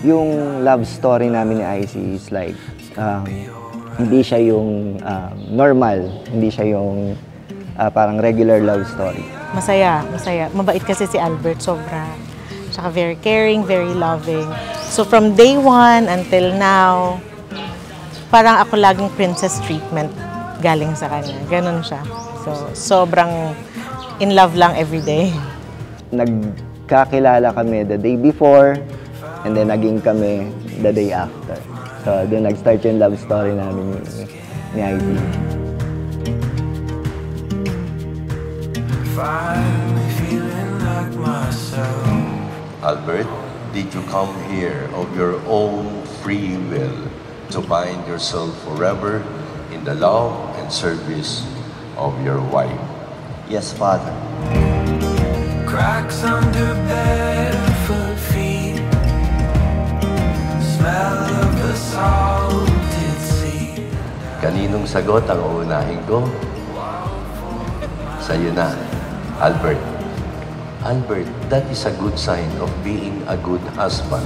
Yung love story namin ni Icy is like, hindi siya yung normal, hindi siya yung parang regular love story. Masaya, masaya. Mabait kasi si Albert, sobra. Tsaka very caring, very loving. So from day one until now, parang ako laging princess treatment galing sa kanya. Ganon siya. So sobrang in love lang every day. Nagkakilala kami the day before, and then naging kami the day after. So doon nag-start yung love story namin ni Icy. Albert, did you come here of your own free will to bind yourself forever in the love and service of your wife? Yes, Father. Cracks under barefoot feet, smell of the salted sea. Kaninong sagot ang uunahin ko? Sa'yo na, Albert. Albert, that is a good sign of being a good husband.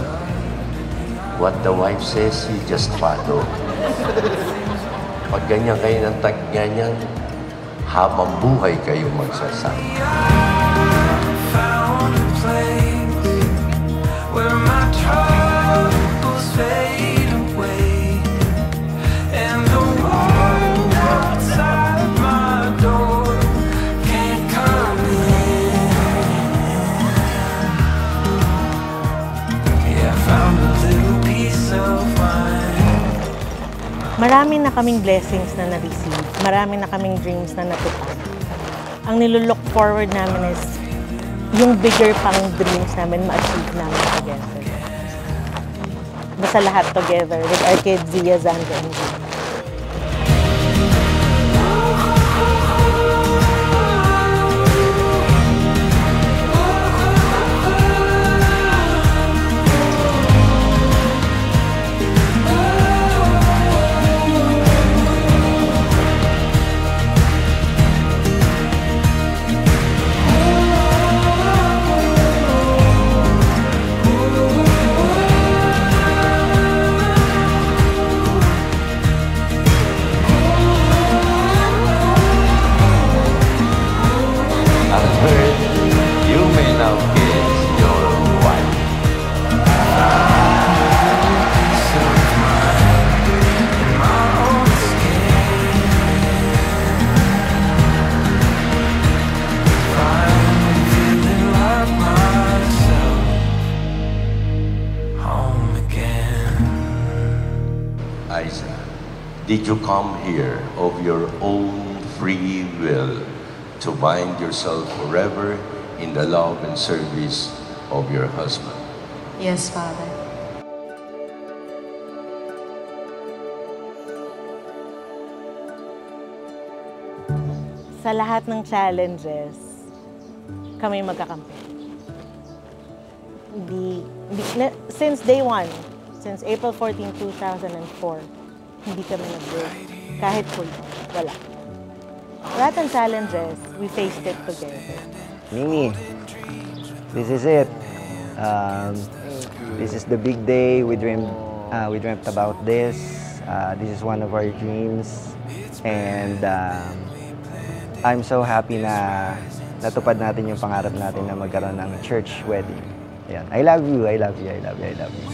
What the wife says, you just follow. Pag ganyan kayo ng tagganyan, habang buhay kayo magsasama. Found a place where my troubles fade away, and the world outside my door can't come in. Yeah, I found a little piece of mind. Marami na kaming blessings na na-receive. Marami na kaming dreams na natupad. Ang nilulook forward namin is yung bigger pang dreams namin ma-achieve namin together. Basta lahat together with our kids, Zia, Zandra, and Zia. Did you come here of your own free will to bind yourself forever in the love and service of your husband? Yes, Father. Sa lahat ng challenges, kami magkakampi. Since day one, since April 14, 2004, hindi kami nag-break. Kahit full time. Wala. Lahat ng challenges, we faced it together. Mimi, this is it. This is the big day. We dreamt about this. This is one of our dreams. And I'm so happy na natupad natin yung pangarap natin na magkaroon ng church wedding. Ayan. I love you, I love you, I love you, I love you.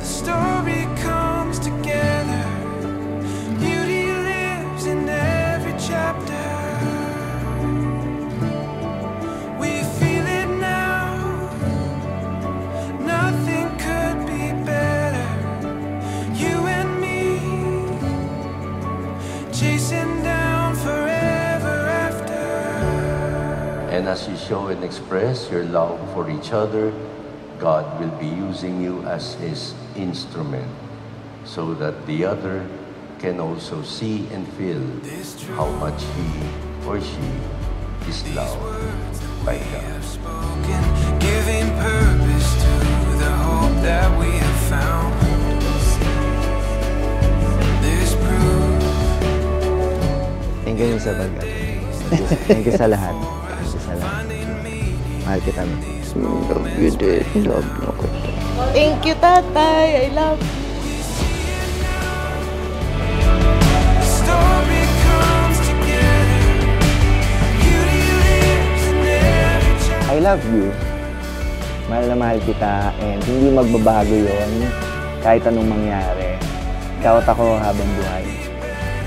Story comes together. Beauty lives in every chapter. We feel it now. Nothing could be better. You and me, chasing down forever after. And as you show and express your love for each other, God will be using you as His instrument so that the other can also see and feel how much he or she is loved by God. Giving purpose to the hope that we have found. There's proof. Thank you sa pag-ato. Thank you sa lahat. Thank you sa lahat. Mahal kita. Love you din. Love mo ko. Thank you, tatay. I love you. The story comes together. Beauty lives in every child. I love you. Mahal na mahal kita and hindi magbabago yon kahit anong mangyari. Ikaw at ako habang buhay.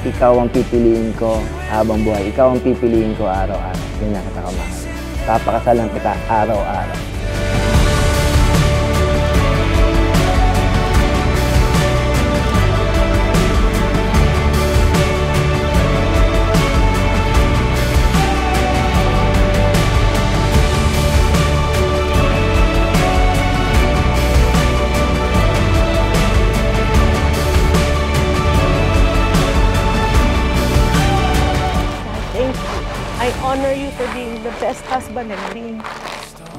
Ikaw ang pipiliin ko habang buhay. Ikaw ang pipiliin ko araw-araw. Yun na kita kamahal. Papakasalan kita araw-araw. I honor you for being the best husband and being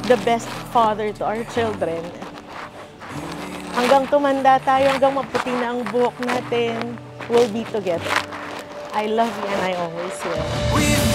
the best father to our children. Hanggang tumanda tayo, hanggang maputi na ang buhok natin, we'll be together. I love you and I always will. We've